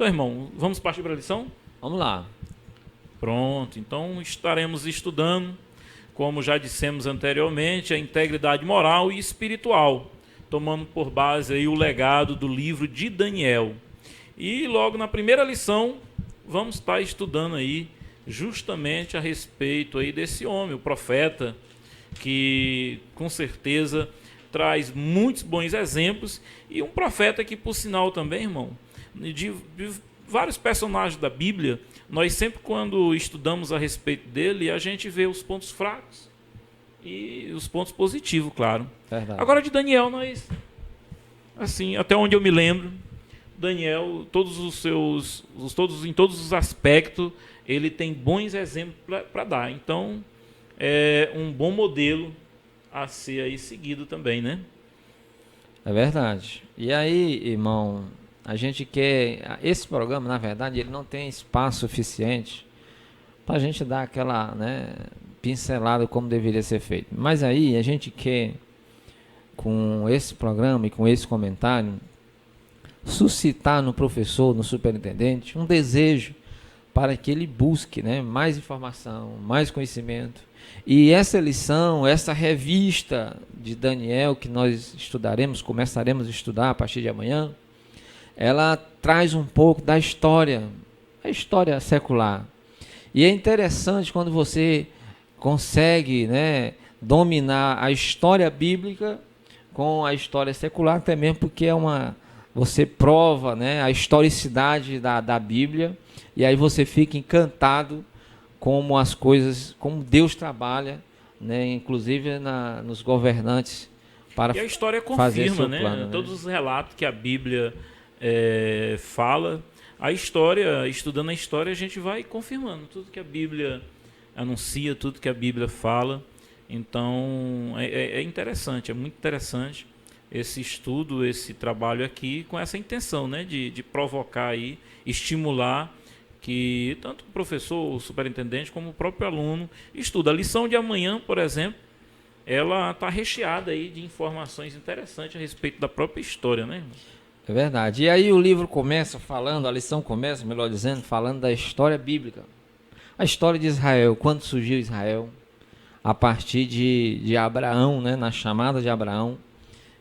Então, irmão, vamos partir para a lição? Vamos lá. Pronto, então estaremos estudando, como já dissemos anteriormente, a integridade moral e espiritual, tomando por base aí o legado do livro de Daniel. E logo na primeira lição, vamos estar estudando aí justamente a respeito aí desse homem, o profeta, que com certeza traz muitos bons exemplos, e um profeta que, por sinal também, irmão, de vários personagens da Bíblia, nós sempre, quando estudamos a respeito dele, a gente vê os pontos fracos e os pontos positivos, claro. Verdade. Agora, de Daniel, nós, assim, até onde eu me lembro, Daniel, em todos os aspectos, ele tem bons exemplos para dar. Então, é um bom modelo a ser aí seguido também, né? É verdade. E aí, irmão, a gente quer... Esse programa, na verdade, ele não tem espaço suficiente para a gente dar aquela, né, pincelada como deveria ser feito. Mas aí a gente quer, com esse programa e com esse comentário, suscitar no professor, no superintendente, um desejo para que ele busque, né, mais informação, mais conhecimento. E essa lição, essa revista de Daniel que nós começaremos a estudar a partir de amanhã, ela traz um pouco da história, a história secular. E é interessante quando você consegue, né, dominar a história bíblica com a história secular, até mesmo porque você prova, né, a historicidade da Bíblia, e aí você fica encantado como as coisas, como Deus trabalha, né, inclusive nos governantes para e a história fazer confirma, seu né? plano, né? Todos os relatos que a Bíblia fala, a história, estudando a história, a gente vai confirmando tudo que a Bíblia anuncia, tudo que a Bíblia fala. Então, é interessante, é muito interessante esse estudo, esse trabalho aqui, com essa intenção, né, de provocar aí, estimular que tanto o professor, o superintendente, como o próprio aluno estuda. A lição de amanhã, por exemplo, ela está recheada aí de informações interessantes a respeito da própria história, né, irmão? É verdade. E aí o livro começa falando, a lição começa, melhor dizendo, falando da história bíblica. A história de Israel, quando surgiu Israel, a partir de Abraão, né, na chamada de Abraão,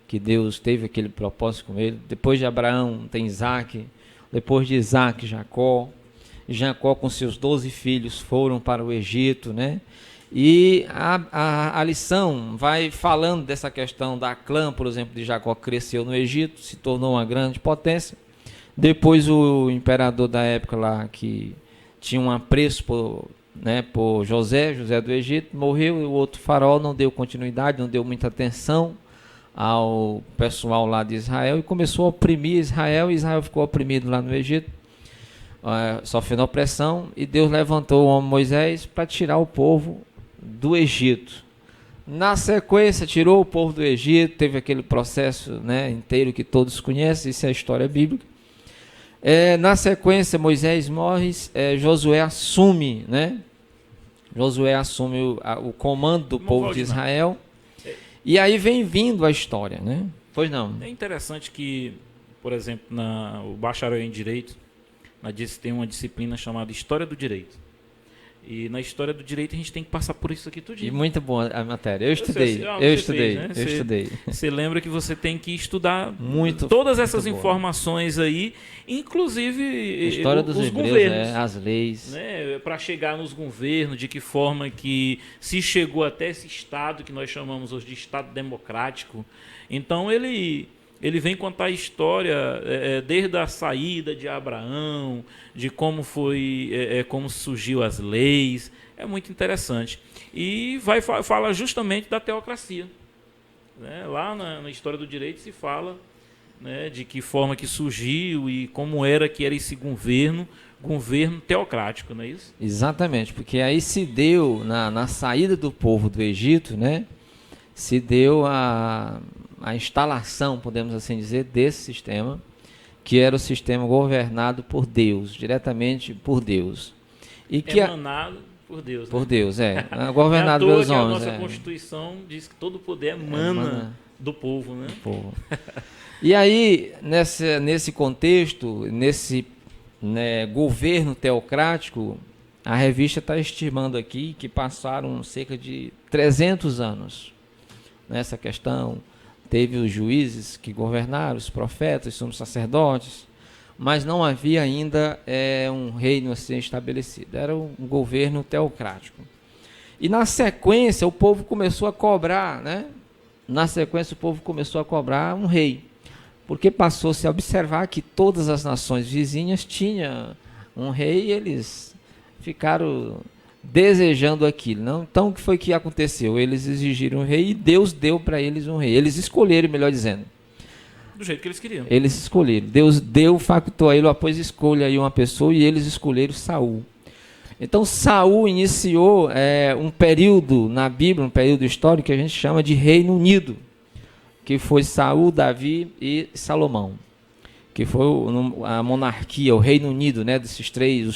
que Deus teve aquele propósito com ele. Depois de Abraão tem Isaac, depois de Isaac, Jacó. Jacó com seus 12 filhos foram para o Egito, né? E a lição vai falando dessa questão da clã, por exemplo, de Jacó, que cresceu no Egito, se tornou uma grande potência. Depois o imperador da época lá, que tinha um apreço por José do Egito, morreu, e o outro faraó não deu continuidade, não deu muita atenção ao pessoal lá de Israel e começou a oprimir Israel, e Israel ficou oprimido lá no Egito, sofrendo opressão, e Deus levantou o homem Moisés para tirar o povo do Egito. Na sequência, tirou o povo do Egito, teve aquele processo, né, inteiro que todos conhecem, isso é a história bíblica. Na sequência, Moisés morre, Josué assume, né? Josué assume o comando do povo de Israel, e aí vem vindo a história, né? Pois não. É interessante que, por exemplo, o bacharel em Direito, tem uma disciplina chamada História do Direito. E na História do Direito a gente tem que passar por isso aqui tudinho. E muito boa a matéria. Eu estudei. Você lembra que você tem que estudar muito, todas essas muito informações aí, inclusive história dos os hebreus, governos, as leis, né, para chegar nos governos, de que forma que se chegou até esse Estado que nós chamamos hoje de Estado democrático. Então ele vem contar a história desde a saída de Abraão, de como como surgiu as leis. É muito interessante. E fala justamente da teocracia, né? Lá na História do Direito se fala, né, de que forma que surgiu e como era esse governo teocrático, não é isso? Exatamente, porque aí se deu, na saída do povo do Egito, né, se deu a instalação, podemos assim dizer, desse sistema, que era o sistema governado por Deus, diretamente por Deus. E que emanado por Deus. Por Deus, governado pelos homens. A nossa Constituição diz que todo poder emana do povo, né? Do povo. E aí, nesse contexto, nesse né, governo teocrático, a revista está estimando aqui que passaram cerca de 300 anos nessa questão. Teve os juízes que governaram, os profetas, os sumos sacerdotes, mas não havia ainda um reino assim estabelecido. Era um governo teocrático. E na sequência o povo começou a cobrar, né? Na sequência o povo começou a cobrar um rei, porque passou-se a observar que todas as nações vizinhas tinham um rei e eles ficaram desejando aquilo. Não? Então o que foi que aconteceu? Eles exigiram um rei e Deus deu para eles um rei. Eles escolheram, melhor dizendo. Do jeito que eles queriam. Eles escolheram. Deus deu, facultou a ele, após escolha aí uma pessoa e eles escolheram Saul. Então Saul iniciou um período na Bíblia, um período histórico que a gente chama de Reino Unido, que foi Saul, Davi e Salomão, que foi a monarquia, o Reino Unido, né, os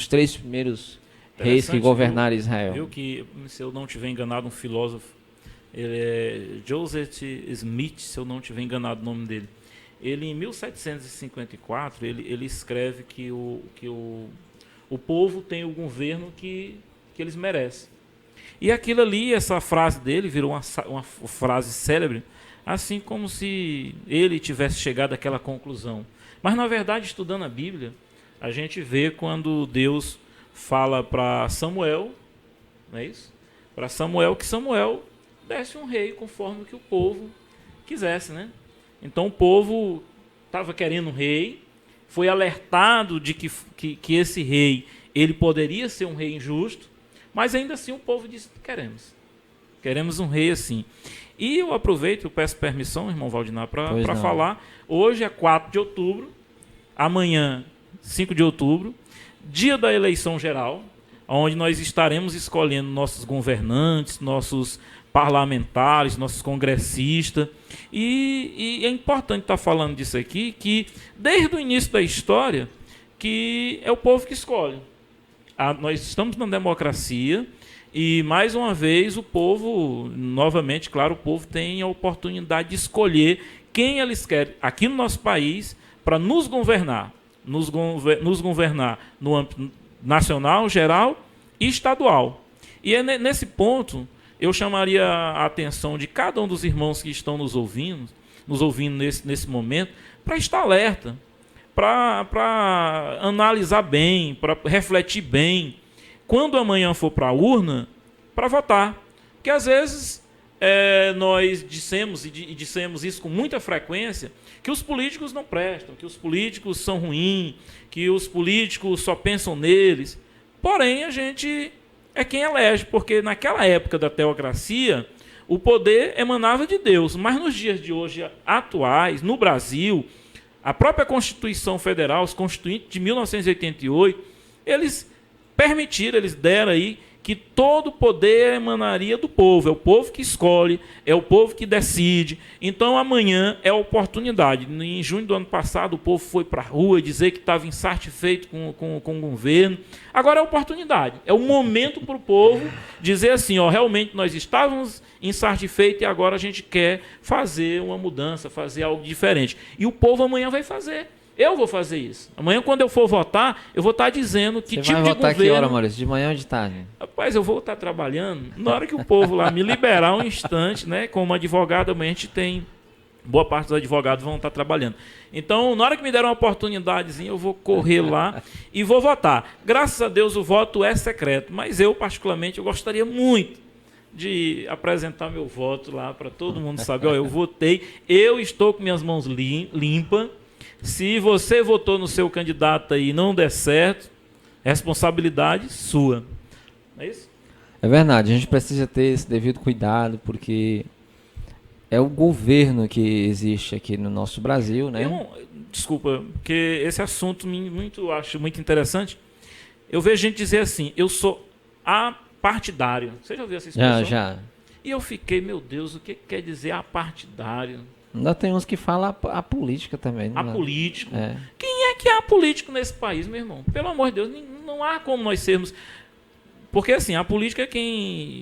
três primeiros reis que governaram Israel. Viu que, se eu não tiver enganado, um filósofo, ele é Joseph Smith, se eu não tiver enganado o nome dele, ele em 1754, ele escreve que o povo tem o governo que eles merecem. E aquilo ali, essa frase dele, virou uma frase célebre, assim como se ele tivesse chegado àquela conclusão. Mas, na verdade, estudando a Bíblia, a gente vê quando Deus fala para Samuel, não é isso? Para Samuel, que Samuel desse um rei conforme o que o povo quisesse, né? Então o povo estava querendo um rei, foi alertado de que esse rei ele poderia ser um rei injusto, mas ainda assim o povo disse: queremos um rei assim. E eu aproveito, eu peço permissão, irmão Valdinar, para falar. Hoje é 4 de outubro, amanhã 5 de outubro, dia da eleição geral, onde nós estaremos escolhendo nossos governantes, nossos parlamentares, nossos congressistas. E é importante estar falando disso aqui, que desde o início da história, que é o povo que escolhe. Nós estamos na democracia e, mais uma vez, o povo, novamente, claro, o povo tem a oportunidade de escolher quem eles querem aqui no nosso país para nos governar. Nos governar no âmbito nacional, geral e estadual. E é nesse ponto eu chamaria a atenção de cada um dos irmãos que estão nos ouvindo nesse momento, para estar alerta, para analisar bem, para refletir bem, quando amanhã for para a urna, para votar. Porque às vezes nós dissemos, e dissemos isso com muita frequência, que os políticos não prestam, que os políticos são ruins, que os políticos só pensam neles. Porém, a gente é quem elege, porque naquela época da teocracia, o poder emanava de Deus. Mas nos dias de hoje atuais, no Brasil, a própria Constituição Federal, os constituintes de 1988, eles permitiram, eles deram aí que todo poder emanaria do povo. É o povo que escolhe, é o povo que decide. Então amanhã é a oportunidade. Em junho do ano passado o povo foi para a rua dizer que estava insatisfeito com o governo. Agora é a oportunidade, é o momento para o povo dizer assim, realmente nós estávamos insatisfeitos e agora a gente quer fazer uma mudança, fazer algo diferente. E o povo amanhã vai fazer. Eu vou fazer isso. Amanhã, quando eu for votar, eu vou estar dizendo que tipo de governo... Você vai votar que hora, Maurício? De manhã ou de tarde? Rapaz, eu vou estar trabalhando. Na hora que o povo lá me liberar um instante, né? Como advogado, amanhã a gente tem... Boa parte dos advogados vão estar trabalhando. Então, na hora que me der uma oportunidadezinha, eu vou correr lá e vou votar. Graças a Deus, o voto é secreto. Mas eu, particularmente, eu gostaria muito de apresentar meu voto lá para todo mundo saber. Eu votei, eu estou com minhas mãos limpas. Se você votou no seu candidato aí e não der certo, responsabilidade sua. É isso? É verdade, a gente precisa ter esse devido cuidado, porque é o governo que existe aqui no nosso Brasil, né? Desculpa, porque esse assunto acho muito interessante. Eu vejo gente dizer assim, eu sou apartidário. Você já ouviu essa expressão? Já. E eu fiquei, meu Deus, o que quer dizer apartidário? Ainda tem uns que falam a política também. Apolítico? É. Quem é que é apolítico nesse país, meu irmão? Pelo amor de Deus, não há como nós sermos... Porque, assim, a política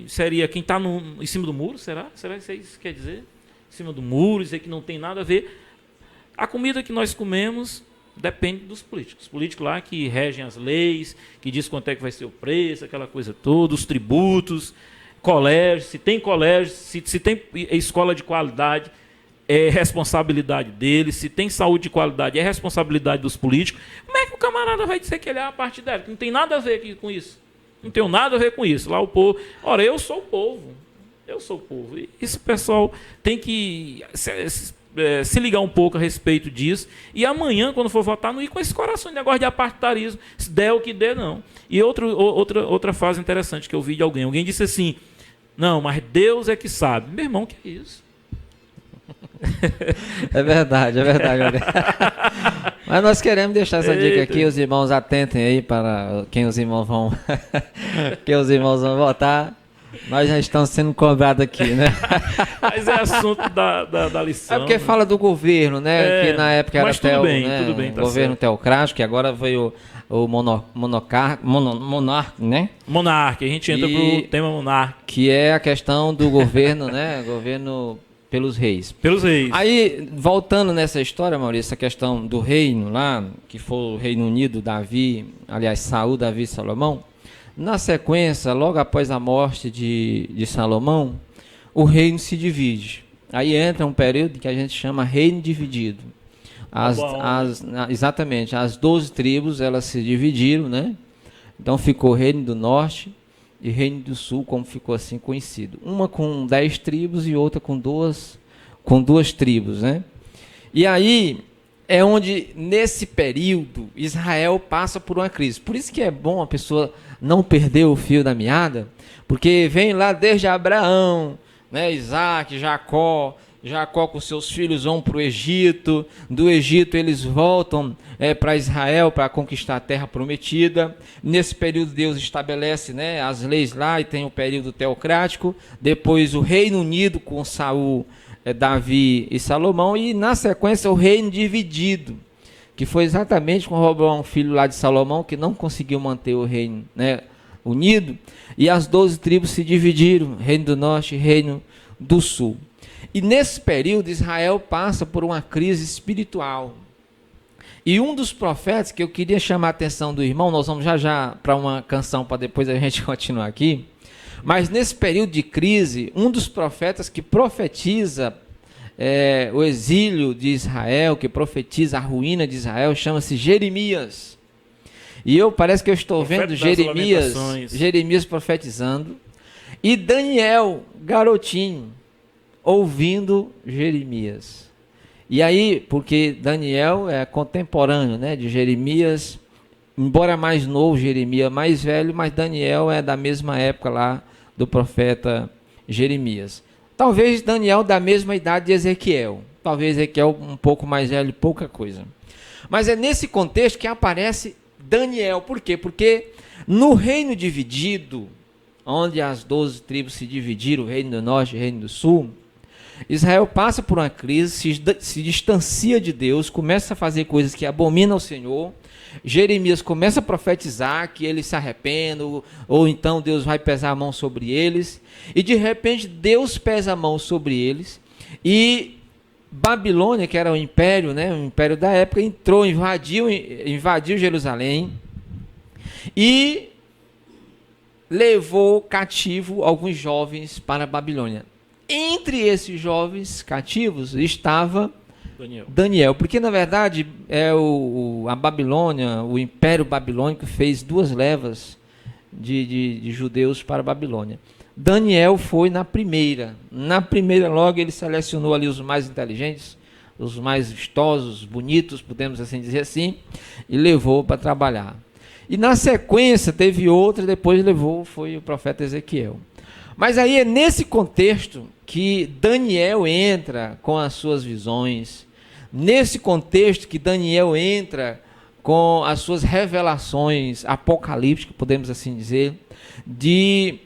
seria quem está em cima do muro, será? Será que isso quer dizer? Em cima do muro, dizer que não tem nada a ver. A comida que nós comemos Depende dos políticos. Os políticos lá que regem as leis, que diz quanto é que vai ser o preço, aquela coisa toda, os tributos, colégio, se tem colégio, se tem escola de qualidade, é responsabilidade deles, se tem saúde de qualidade, é responsabilidade dos políticos. Como é que o camarada vai dizer que ele é a parte dela? Que não tem nada a ver aqui com isso. Não tenho nada a ver com isso. Lá o povo... Ora, eu sou o povo. Eu sou o povo. E esse pessoal tem que se ligar um pouco a respeito disso. E amanhã, quando for votar, não ir com esse coração de negócio de apartarismo. Se der o que der, não. E outra fase interessante que eu vi de alguém. Alguém disse assim, não, mas Deus é que sabe. Meu irmão, que é isso? É verdade. Mas nós queremos deixar essa dica aqui, os irmãos atentem aí para quem os irmãos vão votar. Nós já estamos sendo cobrados aqui, né? Mas é assunto da lição. É porque fala do governo, né? Que na época era tudo bem, tá governo certo. teocrático, que agora veio o monarca, né? Monarca, a gente entra pro tema monarca. Que é a questão do governo, né? Governo pelos reis. Pelos reis. Aí, voltando nessa história, Maurício, essa questão do reino lá, que foi o Reino Unido, Saul, Davi e Salomão, na sequência, logo após a morte de Salomão, o reino se divide. Aí entra um período que a gente chama reino dividido. Exatamente, as 12 tribos, elas se dividiram, né? Então ficou o reino do norte e reino do sul, como ficou assim conhecido. Uma com 10 tribos e outra com duas tribos, né? E aí é onde, nesse período, Israel passa por uma crise. Por isso que é bom a pessoa não perder o fio da meada, porque vem lá desde Abraão, né, Isaac, Jacó com seus filhos vão para o Egito, do Egito eles voltam para Israel para conquistar a terra prometida. Nesse período Deus estabelece, né, as leis lá e tem o período teocrático, depois o Reino Unido com Saul, Davi e Salomão, e na sequência o reino dividido, que foi exatamente com Roboão, filho lá de Salomão, que não conseguiu manter o reino, né, unido, e as 12 tribos se dividiram, reino do norte e reino do sul. E nesse período Israel passa por uma crise espiritual. E um dos profetas que eu queria chamar a atenção do irmão, nós vamos já para uma canção para depois a gente continuar aqui, mas nesse período de crise, um dos profetas que profetiza o exílio de Israel, que profetiza a ruína de Israel, chama-se Jeremias. E parece que eu estou vendo Jeremias profetizando, e Daniel, garotinho, ouvindo Jeremias. E aí, porque Daniel é contemporâneo, né, de Jeremias, embora mais novo, Jeremias mais velho, mas Daniel é da mesma época lá do profeta Jeremias. Talvez Daniel da mesma idade de Ezequiel. Talvez Ezequiel um pouco mais velho, pouca coisa. Mas é nesse contexto que aparece Daniel. Por quê? Porque no reino dividido, onde as 12 tribos se dividiram, o reino do norte e o reino do sul, Israel passa por uma crise, se distancia de Deus, começa a fazer coisas que abominam ao Senhor. Jeremias começa a profetizar que eles se arrependam, ou então Deus vai pesar a mão sobre eles, e de repente Deus pesa a mão sobre eles, e Babilônia, que era o império, né, o império da época, invadiu Jerusalém, e levou cativo alguns jovens para a Babilônia. Entre esses jovens cativos estava Daniel, porque na verdade a Babilônia, o Império Babilônico fez 2 levas de judeus para a Babilônia. Daniel foi na primeira logo ele selecionou ali os mais inteligentes, os mais vistosos, bonitos, podemos assim dizer assim, e levou para trabalhar. E na sequência teve outra, depois foi o profeta Ezequiel. Mas aí é nesse contexto que Daniel entra com as suas visões, nesse contexto que Daniel entra com as suas revelações apocalípticas, podemos assim dizer, de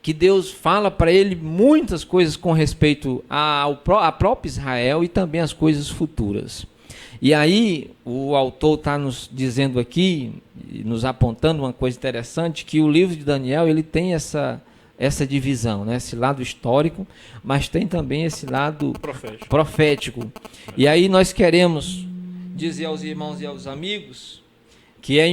que Deus fala para ele muitas coisas com respeito a próprio Israel e também as coisas futuras. E aí o autor está nos dizendo aqui, nos apontando uma coisa interessante, que o livro de Daniel ele tem essa divisão, né? Esse lado histórico, mas tem também esse lado profético. E aí nós queremos dizer aos irmãos e aos amigos que é